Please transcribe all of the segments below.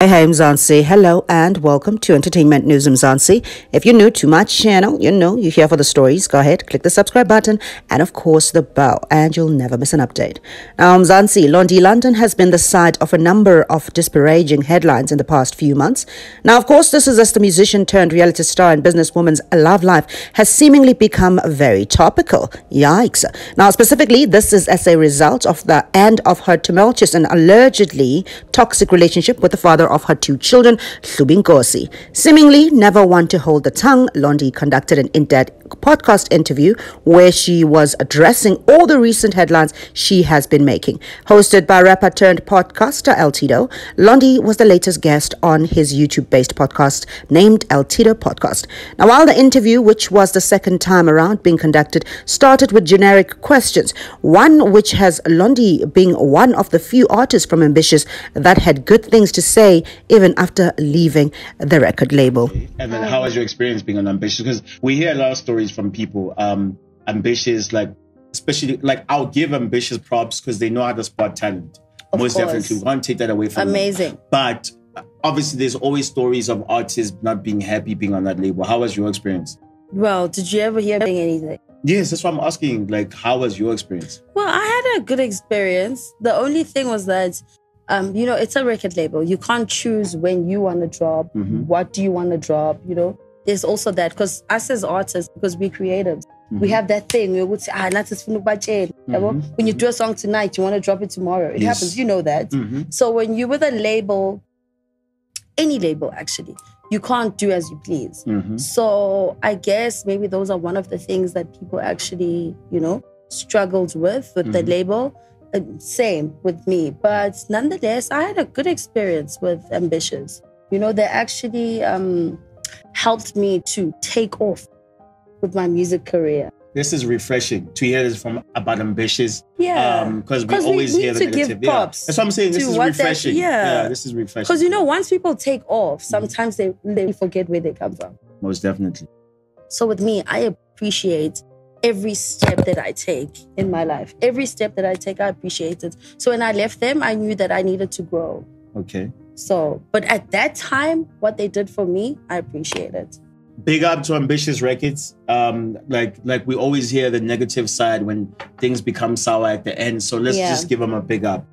Hey, Mzansi. Hello and welcome to Entertainment News Mzansi. If you're new to my channel, you're here for the stories. Go ahead, click the subscribe button and of course the bell and you'll never miss an update. Now, Mzansi, Londie London has been the site of a number of disparaging headlines in the past few months. Now, of course, this is as the musician turned reality star and businesswoman's love life has seemingly become very topical. Yikes. Now, specifically, this is as a result of the end of her tumultuous and allegedly toxic relationship with the father of her two children, Nkosi. Seemingly never one to hold the tongue, Londie conducted an in-depth podcast interview where she was addressing all the recent headlines she has been making. Hosted by rapper turned podcaster El Tito, Londie was the latest guest on his YouTube-based podcast named El Tito Podcast. Now, while the interview, which was the second time around being conducted, started with generic questions, one which has Londie being one of the few artists from Ambitious that had good things to say even after leaving the record label. And then how was your experience being on Ambitious? Because we hear a lot of stories from people, Ambitious, especially I'll give Ambitious props because they know how to spot talent. Most definitely. We can't take that away from them. But obviously there's always stories of artists not being happy being on that label. How was your experience? Well, did you ever hear anything? Yes, that's what I'm asking. How was your experience? Well, I had a good experience. The only thing was that it's a record label. You can't choose when you want to drop. What do you want to drop? There's also that, because us as artists, because we're creatives, we have that thing. We would say, when you do a song tonight, you want to drop it tomorrow. It happens, you know that. So when you're with a label, any label actually, you can't do as you please. So I guess maybe those are one of the things that people actually, struggled with the label. Same with me. But nonetheless, I had a good experience with Ambitious. They actually helped me to take off with my music career. This is refreshing to hear this from about Ambitious. Yeah. Because we always hear the negative. Give props That's what I'm saying. This is refreshing. This is refreshing. Because once people take off, sometimes they forget where they come from. Most definitely. So with me, I appreciate every step that I take in my life. Every step that I take, I appreciate it. So when I left them, I knew that I needed to grow. Okay. So, but at that time, what they did for me, I appreciate it. Big up to Ambitious Records. Like we always hear the negative side when things become sour at the end. So let's just give them a big up.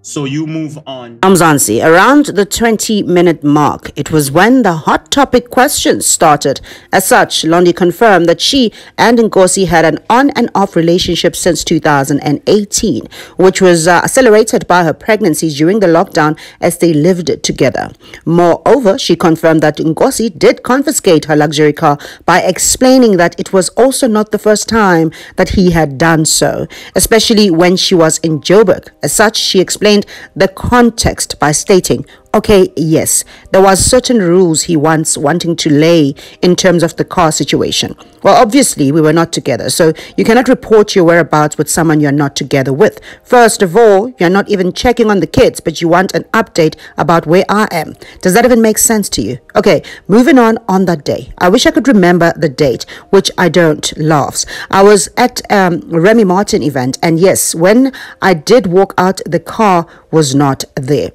So you move on. Mzansi, around the 20-minute mark, it was when the hot topic questions started. As such, Londie confirmed that she and Nkosi had an on and off relationship since 2018, which was accelerated by her pregnancy during the lockdown as they lived together. Moreover, she confirmed that Nkosi did confiscate her luxury car by explaining that it was also not the first time that he had done so, especially when she was in Joburg. As such, she explained the context by stating, okay, yes, there was certain rules he wants wanting to lay in terms of the car situation. Well, obviously, we were not together, so you cannot report your whereabouts with someone you're not together with. First of all, you're not even checking on the kids, but you want an update about where I am. Does that even make sense to you? Okay, moving on that day. I wish I could remember the date, which I don't. Laughs. I was at Remy Martin event, and yes, when I did walk out, the car was not there.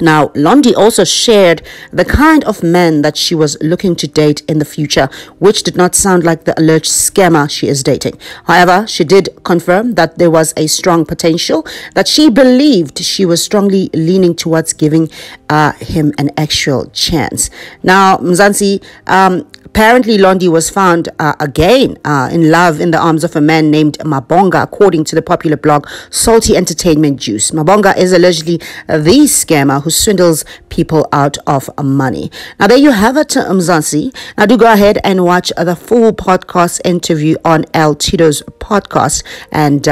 Now, Londie also shared the kind of men that she was looking to date in the future, which did not sound like the alleged scammer she is dating. However, she did confirm that there was a strong potential, that she believed she was strongly leaning towards giving him an actual chance. Now, Mzansi, apparently Londie was found again in love in the arms of a man named Mabonga, according to the popular blog Salty Entertainment Juice. Mabonga is allegedly the scammer who swindles people out of money. Now, there you have it, Mzansi. Now, do go ahead and watch the full podcast interview on El Tito's podcast. And,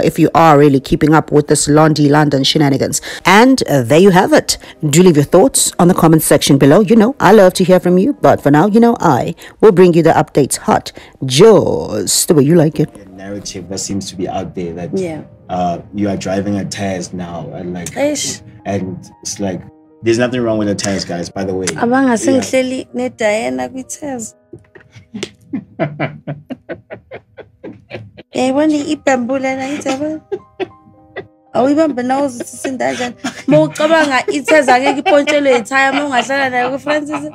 if you are really keeping up with this Londie London shenanigans. And there you have it. Do leave your thoughts on the comment section below. I love to hear from you. But for now, I will bring you the updates hot, just the way you like it. The narrative that seems to be out there that you are driving a Taz now, and and it's like there's nothing wrong with the Taz, guys, by the way. awuyibambe nawo sisindajan mawucabanga itheza ngeke ipontshelwe ithaya mawungahlala nayo kuFrancis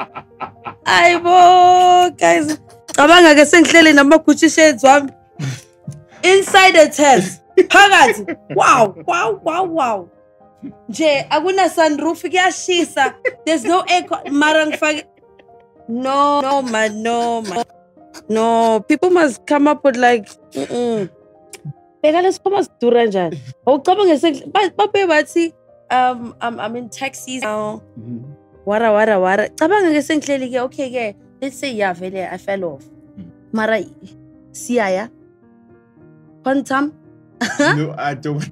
ayibo guys cabanga ke sengihlele namagucci shades wami inside the test phakathi wow nje akuna sunroof kuyashisa there's no air mara ngifake no man no people must come up with like beka lesikhoma sidura njani awucabanga babe bathi I'm in taxis now wara cabanga ke sengihleli ke okay ke let's say yeah vele I fell off mara siyaya quantum No, I don't.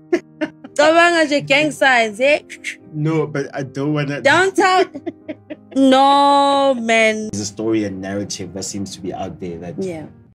cabanga nje gang signs No, but I don't want to. downtown no man There's a story and narrative that seems to be out there that yeah